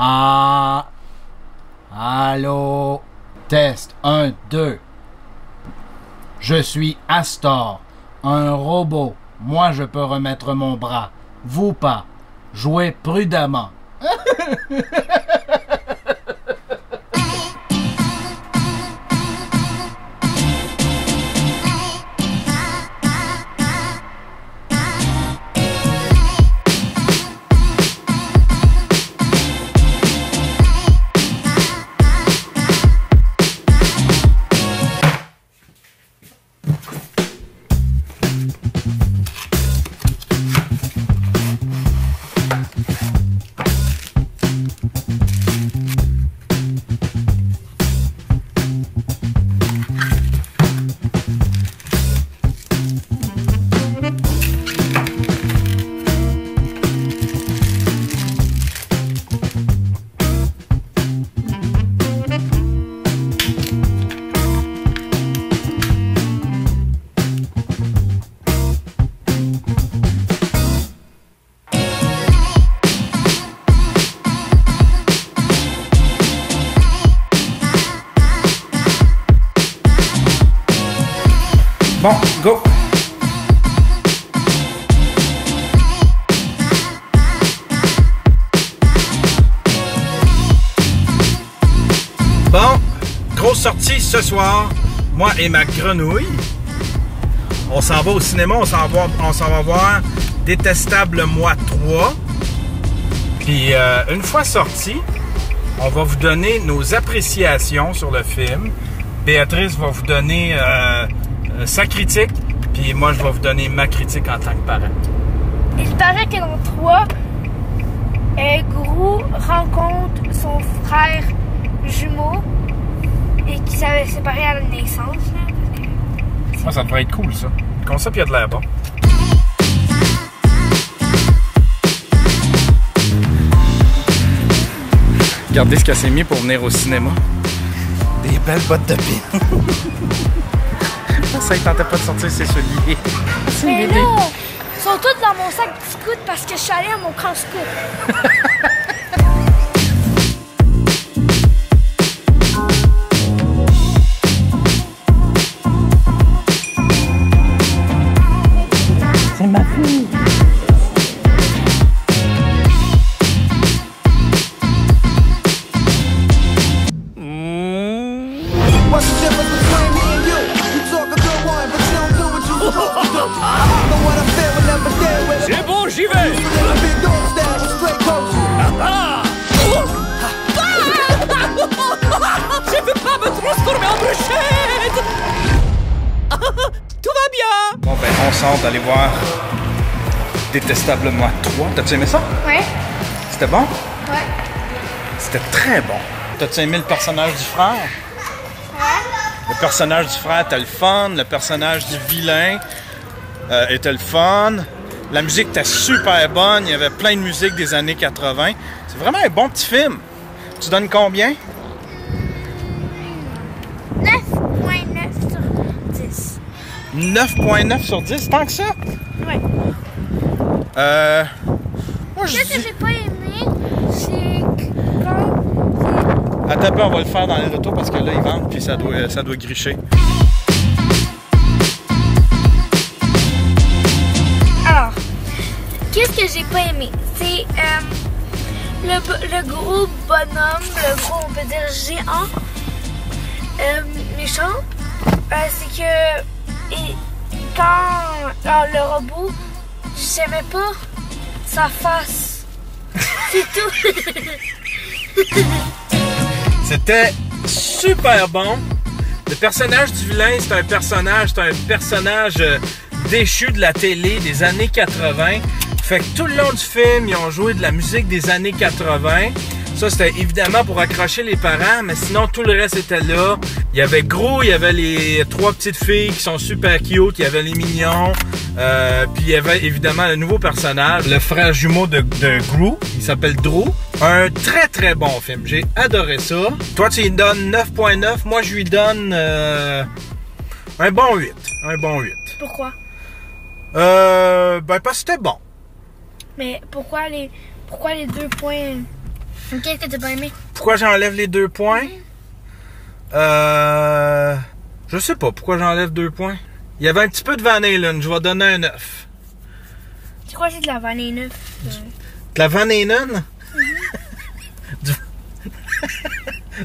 Ah. Allô. Test 1, 2. Je suis Astor, un robot. Moi, je peux remettre mon bras. Vous pas. Jouez prudemment. Bon, go! Bon, grosse sortie ce soir, moi et ma grenouille. On s'en va au cinéma, on s'en va voir Détestable Moi 3. Puis une fois sorti, on va vous donner nos appréciations sur le film. Béatrice va vous donner sa critique, puis moi je vais vous donner ma critique en tant que parent. Il paraît que dans 3, Gru rencontre son frère jumeau et qui s'avait séparé à la naissance. Ah, ça devrait être cool ça. Le concept il a de l'air bon. Regardez ce qu'elle s'est mis pour venir au cinéma. Des belles bottes de pin. Ça, il tentait pas de sortir ses souliers. Mais là, ils sont tous dans mon sac de scout parce que je suis allée à mon camp scout. C'est ma fille. C'est bon, j'y vais! Je veux pas me transformer en brochette! Tout va bien! Bon ben, on sort d'aller voir Détestable Moi 3. T'as-tu aimé ça? Ouais. C'était bon? Ouais. C'était très bon. T'as-tu aimé le personnage du frère? Ouais. Le personnage du frère était le fun, le personnage du vilain était le fun. La musique était super bonne, il y avait plein de musique des années 80. C'est vraiment un bon petit film. Tu donnes combien? 9.9 sur 10. 9.9 sur 10, tant que ça? Ouais. Moi je Qu'est-ce que dis... j'ai pas aimé, c'est que quand... Attends un peu, on va le faire dans les retours parce que là, ils vendent puis ça doit gricher. Alors, qu'est-ce que j'ai pas aimé? C'est le gros bonhomme, le gros, on peut dire géant, méchant. C'est que quand le robot, j'aimais pas sa face. C'est tout. C'était super bon. Le personnage du vilain, c'est un personnage déchu de la télé des années 80. Fait que tout le long du film, ils ont joué de la musique des années 80. Ça, c'était évidemment pour accrocher les parents, mais sinon, tout le reste était là. Il y avait Gru, il y avait les 3 petites filles qui sont super cute, il y avait les mignons, puis il y avait évidemment le nouveau personnage, le frère jumeau de Gru, il s'appelle Drew. Un très très bon film, j'ai adoré ça. Toi, tu lui donnes 9.9, moi je lui donne un bon 8. Un bon 8. Pourquoi? Ben parce que c'était bon. Mais pourquoi les 2 points? Qu'est-ce que t'as pas aimé? Pourquoi j'enlève les 2 points? Je sais pas pourquoi j'enlève 2 points. Il y avait un petit peu de Van Halen, je vais donner un 9. C'est quoi, c'est de la vanille neuve? De la Van Halen?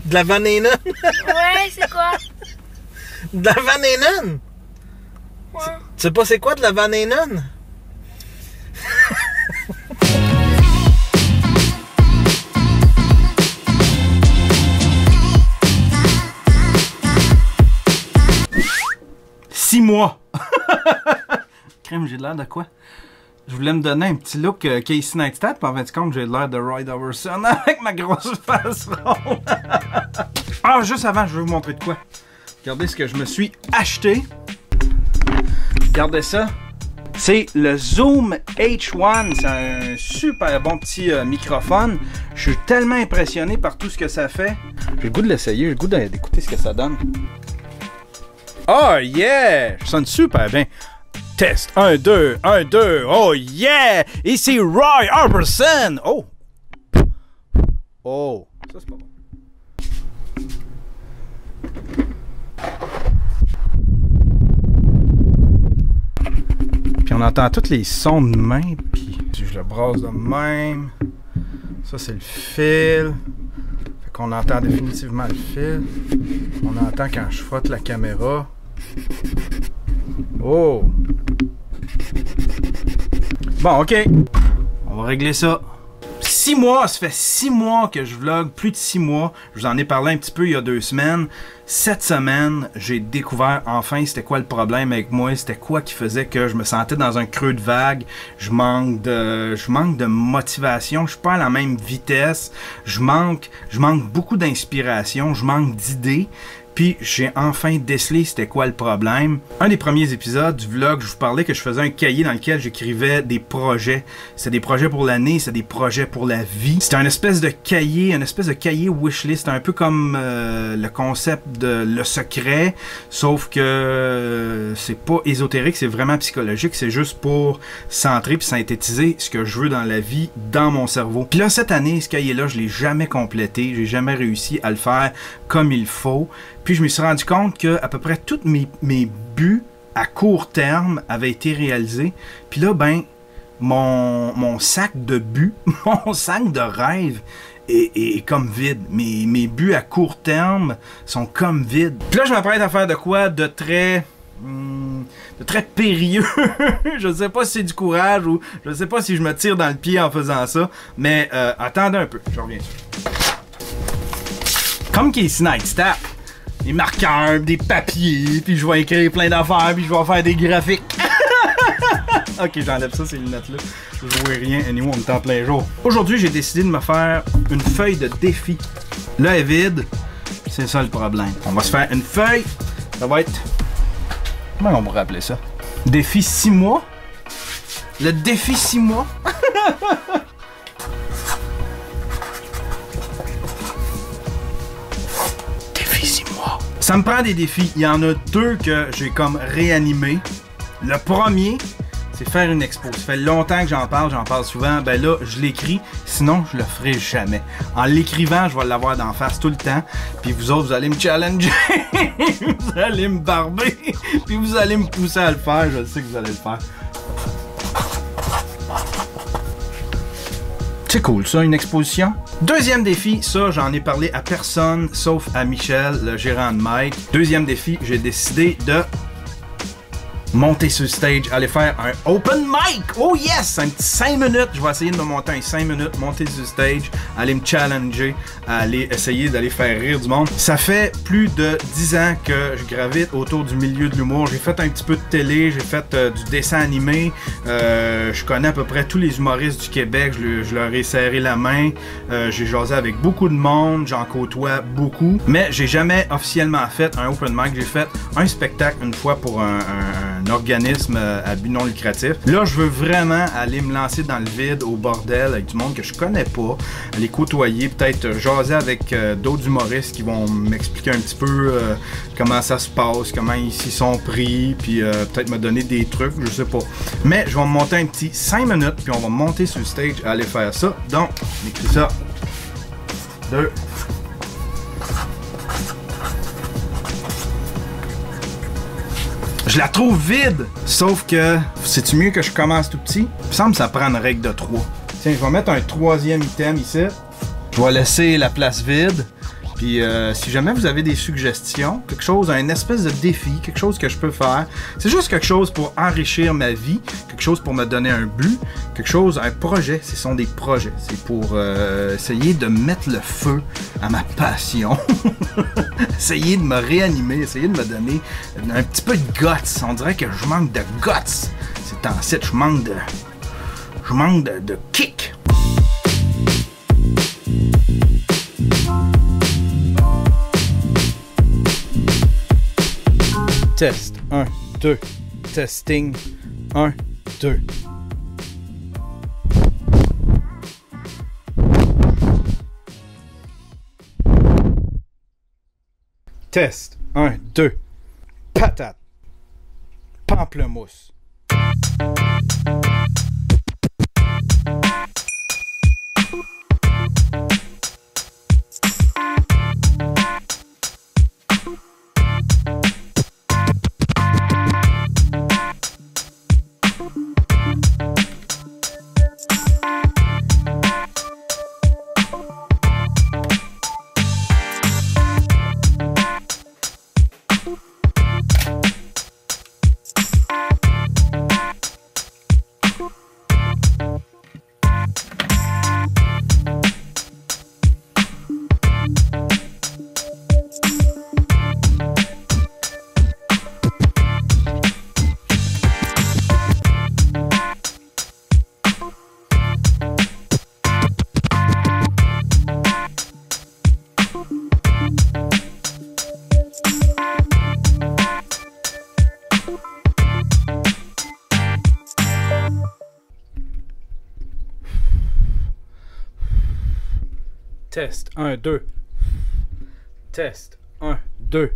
De la Van Halen? Ouais, c'est quoi? De la Van Halen? Ouais. Tu sais pas c'est quoi de la Van Halen? Six mois! Crème, j'ai l'air de quoi? Je voulais me donner un petit look Casey Neistat, puis en fin de compte, j'ai l'air de Roy Orbison avec ma grosse face ronde. Ah, juste avant, je vais vous montrer de quoi. Regardez ce que je me suis acheté. Regardez ça. C'est le Zoom H1. C'est un super bon petit microphone. Je suis tellement impressionné par tout ce que ça fait. J'ai le goût de l'essayer, j'ai le goût d'écouter ce que ça donne. Oh yeah! Ça sonne super bien. Test 1, 2, 1, 2. Oh yeah! Ici Roy Orbison. Oh! Oh! Ça c'est pas bon. Puis on entend tous les sons de main. Puis je le brasse de même. Ça c'est le fil. Fait qu'on entend définitivement le fil. On entend quand je frotte la caméra. Oh! Bon, ok. On va régler ça. 6 mois, ça fait 6 mois que je vlog, plus de 6 mois. Je vous en ai parlé un petit peu il y a 2 semaines. Cette semaine, j'ai découvert enfin c'était quoi le problème avec moi, c'était quoi qui faisait que je me sentais dans un creux de vague. Je manque de motivation, je suis pas à la même vitesse. Je manque beaucoup d'inspiration, je manque d'idées. Puis j'ai enfin décelé c'était quoi le problème. Un des premiers épisodes du vlog, je vous parlais que je faisais un cahier dans lequel j'écrivais des projets. C'était des projets pour l'année, c'était des projets pour la vie. C'était une espèce de cahier wishlist, un peu comme le concept de Le Secret, sauf que c'est pas ésotérique, c'est vraiment psychologique, c'est juste pour centrer puis synthétiser ce que je veux dans la vie, dans mon cerveau. Puis là, cette année, ce cahier-là, je l'ai jamais complété, j'ai jamais réussi à le faire comme il faut. Puis je me suis rendu compte que à peu près tous mes buts à court terme avaient été réalisés. Puis là, ben, mon sac de buts, mon sac de rêves est comme vide. Mes buts à court terme sont comme vides. Puis là, je m'apprête à faire de quoi de très périlleux. Je ne sais pas si c'est du courage ou je ne sais pas si je me tire dans le pied en faisant ça. Mais attendez un peu, je reviens dessus. Comme Casey Neistat. Des marqueurs, des papiers, puis je vais écrire plein d'affaires, puis je vais faire des graphiques. Ok, j'enlève ça, ces lunettes-là. Je vois rien, anyway, on est en plein jour. Aujourd'hui, j'ai décidé de me faire une feuille de défi. Là, elle est vide, c'est ça le problème. On va se faire une feuille, ça va être... Comment on pourrait appeler ça? Défi 6 mois? Le défi 6 mois? Ça me prend des défis. Il y en a 2 que j'ai comme réanimés. Le premier, c'est faire une expo. Ça fait longtemps que j'en parle souvent. Ben là, je l'écris, sinon je le ferai jamais. En l'écrivant, je vais l'avoir d'en face tout le temps. Puis vous autres, vous allez me challenger. Vous allez me barber. Puis vous allez me pousser à le faire. Je sais que vous allez le faire. C'est cool ça, une exposition. Deuxième défi, ça j'en ai parlé à personne sauf à Michel, le gérant de Mike. Deuxième défi, j'ai décidé de monter sur le stage, aller faire un open mic. Oh yes! Un petit 5 minutes. Je vais essayer de me monter un 5 minutes, monter sur le stage, aller me challenger, aller essayer d'aller faire rire du monde. Ça fait plus de 10 ans que je gravite autour du milieu de l'humour. J'ai fait un petit peu de télé, j'ai fait du dessin animé. Je connais à peu près tous les humoristes du Québec. Je leur ai serré la main. J'ai jasé avec beaucoup de monde. J'en côtoie beaucoup. Mais j'ai jamais officiellement fait un open mic. J'ai fait un spectacle une fois pour un organisme à but non lucratif. Là, je veux vraiment aller me lancer dans le vide, au bordel, avec du monde que je connais pas, aller côtoyer, peut-être jaser avec d'autres humoristes qui vont m'expliquer un petit peu comment ça se passe, comment ils s'y sont pris, puis peut-être me donner des trucs, je sais pas. Mais je vais me monter un petit 5 minutes, puis on va monter sur le stage à aller faire ça. Donc, on écrit ça. 2. Je la trouve vide! Sauf que, c'est-tu mieux que je commence tout petit? Il me semble que ça prend une règle de 3. Tiens, je vais mettre un 3e item ici. Je vais laisser la place vide. Puis si jamais vous avez des suggestions, quelque chose, un espèce de défi, quelque chose que je peux faire, c'est juste quelque chose pour enrichir ma vie, quelque chose pour me donner un but, quelque chose, un projet, ce sont des projets. C'est pour essayer de mettre le feu à ma passion, essayer de me réanimer, essayer de me donner un petit peu de guts. On dirait que je manque de guts. C'est en site, je manque de kick. Test 1, 2. Testing 1, 2. Test 1, 2. Patate. Pamplemousse. Test 1, 2. Test 1, 2.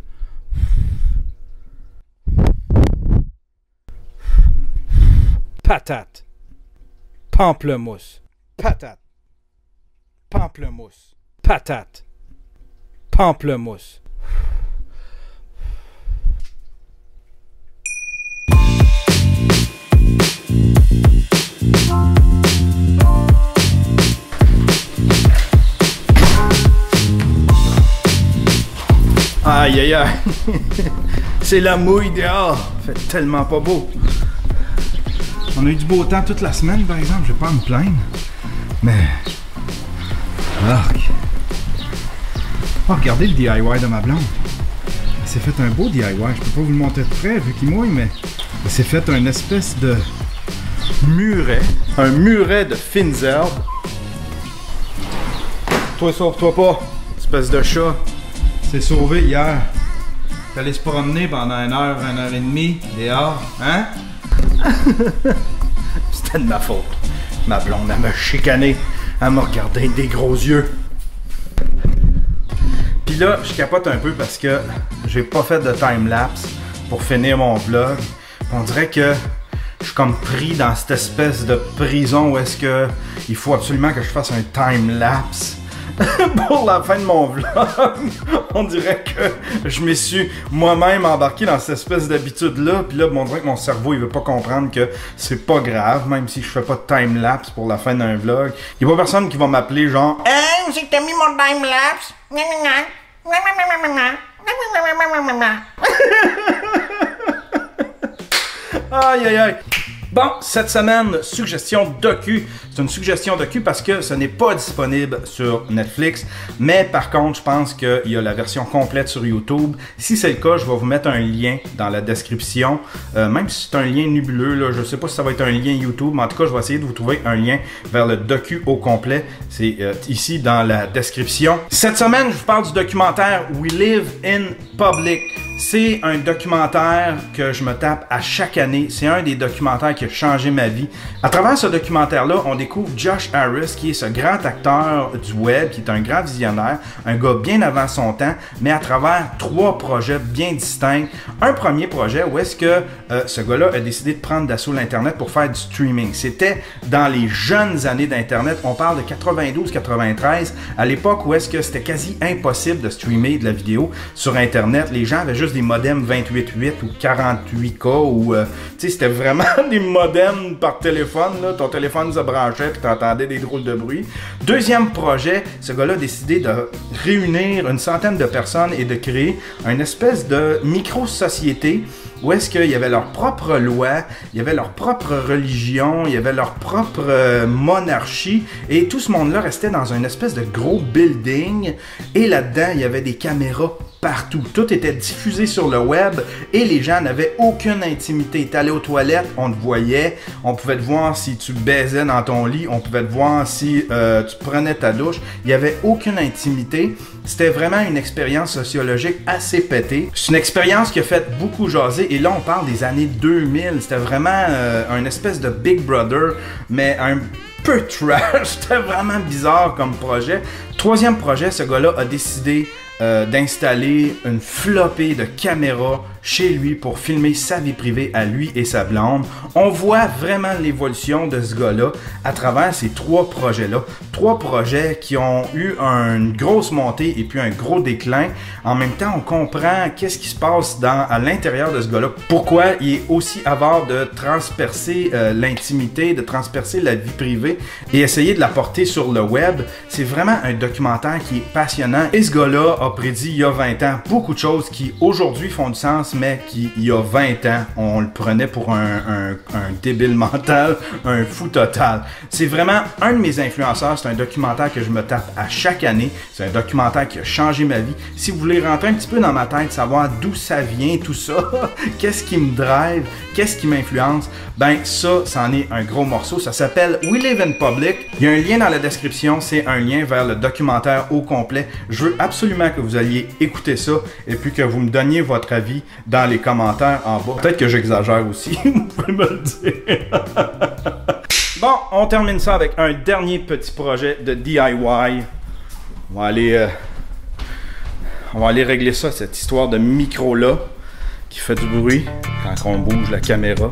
Patate. Pamplemousse. Patate. Pamplemousse. Patate. Pamplemousse. Aïe aïe aïe, c'est la mouille dehors, fait tellement pas beau. On a eu du beau temps toute la semaine par exemple, je vais pas me plaindre, mais... Oh, regardez le DIY de ma blonde. Elle s'est fait un beau DIY, je peux pas vous le montrer de près vu qu'il mouille, mais elle s'est fait une espèce de muret, un muret de fines herbes. Toi sauve-toi pas, espèce de chat. C'est sauvé hier. T'es allé se promener pendant 1 heure et demie dehors, hein? C'était de ma faute. Ma blonde, elle m'a chicané. Elle m'a regardé avec des gros yeux. Puis là, je capote un peu parce que j'ai pas fait de time-lapse pour finir mon vlog. On dirait que je suis comme pris dans cette espèce de prison où est-ce que il faut absolument que je fasse un time-lapse. Pour la fin de mon vlog, on dirait que je me suis moi-même embarqué dans cette espèce d'habitude-là. Puis là, on dirait que mon cerveau, il veut pas comprendre que c'est pas grave, même si je fais pas de time-lapse pour la fin d'un vlog. Il y a pas personne qui va m'appeler genre « Hey, c'est que t'as mis mon time-lapse! » Aïe aïe aïe. Bon, cette semaine, suggestion docu. C'est une suggestion docu parce que ce n'est pas disponible sur Netflix. Mais par contre, je pense qu'il y a la version complète sur YouTube. Si c'est le cas, je vais vous mettre un lien dans la description. Même si c'est un lien nébuleux, là, je ne sais pas si ça va être un lien YouTube. Mais en tout cas, je vais essayer de vous trouver un lien vers le docu au complet. C'est ici dans la description. Cette semaine, je vous parle du documentaire We Live in Public. C'est un documentaire que je me tape à chaque année. C'est un des documentaires qui a changé ma vie. À travers ce documentaire-là, on découvre Josh Harris, qui est ce grand acteur du web, qui est un grand visionnaire, un gars bien avant son temps, mais à travers 3 projets bien distincts. Un premier projet où est-ce que ce gars-là a décidé de prendre d'assaut l'Internet pour faire du streaming. C'était dans les jeunes années d'Internet. On parle de 92-93, à l'époque où est-ce que c'était quasi impossible de streamer de la vidéo sur Internet. Les gens avaient juste des modems 28.8 ou 48K ou tu sais, c'était vraiment des modems par téléphone, là. Ton téléphone se branchait puis t'entendais des drôles de bruit. Deuxième projet, ce gars-là a décidé de réunir une centaine de personnes et de créer une espèce de micro-société où est-ce qu'il y avait leur propre loi, il y avait leur propre religion, il y avait leur propre monarchie, et tout ce monde-là restait dans une espèce de gros building, et là-dedans, il y avait des caméras partout. Tout était diffusé sur le web et les gens n'avaient aucune intimité. Tu allais aux toilettes, on te voyait, on pouvait te voir si tu baisais dans ton lit, on pouvait te voir si tu prenais ta douche. Il n'y avait aucune intimité. C'était vraiment une expérience sociologique assez pétée. C'est une expérience qui a fait beaucoup jaser, et là on parle des années 2000. C'était vraiment un espèce de Big Brother, mais un peu trash. C'était vraiment bizarre comme projet. Troisième projet, ce gars-là a décidé d'installer une flopée de caméras chez lui pour filmer sa vie privée à lui et sa blonde. On voit vraiment l'évolution de ce gars-là à travers ces 3 projets-là. 3 projets qui ont eu une grosse montée et puis un gros déclin. En même temps, on comprend qu'est-ce qui se passe à l'intérieur de ce gars-là. Pourquoi il est aussi avare de transpercer l'intimité, de transpercer la vie privée et essayer de la porter sur le web. C'est vraiment un documentaire qui est passionnant. Et ce gars-là a prédit il y a 20 ans beaucoup de choses qui aujourd'hui font du sens, mais qui il y a 20 ans, on le prenait pour un débile mental, un fou total. C'est vraiment un de mes influenceurs. C'est un documentaire que je me tape à chaque année. C'est un documentaire qui a changé ma vie. Si vous voulez rentrer un petit peu dans ma tête, savoir d'où ça vient, tout ça, qu'est-ce qui me drive, qu'est-ce qui m'influence, ben ça, c'en est un gros morceau. Ça s'appelle We Live in Public. Il y a un lien dans la description. C'est un lien vers le documentaire au complet. Je veux absolument que vous alliez écouter ça et puis que vous me donniez votre avis dans les commentaires en bas. Peut-être que j'exagère aussi, vous pouvez me le dire. Bon, on termine ça avec un dernier petit projet de DIY. On va aller régler ça, cette histoire de micro-là qui fait du bruit quand on bouge la caméra.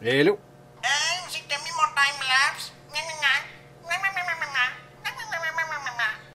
Hello!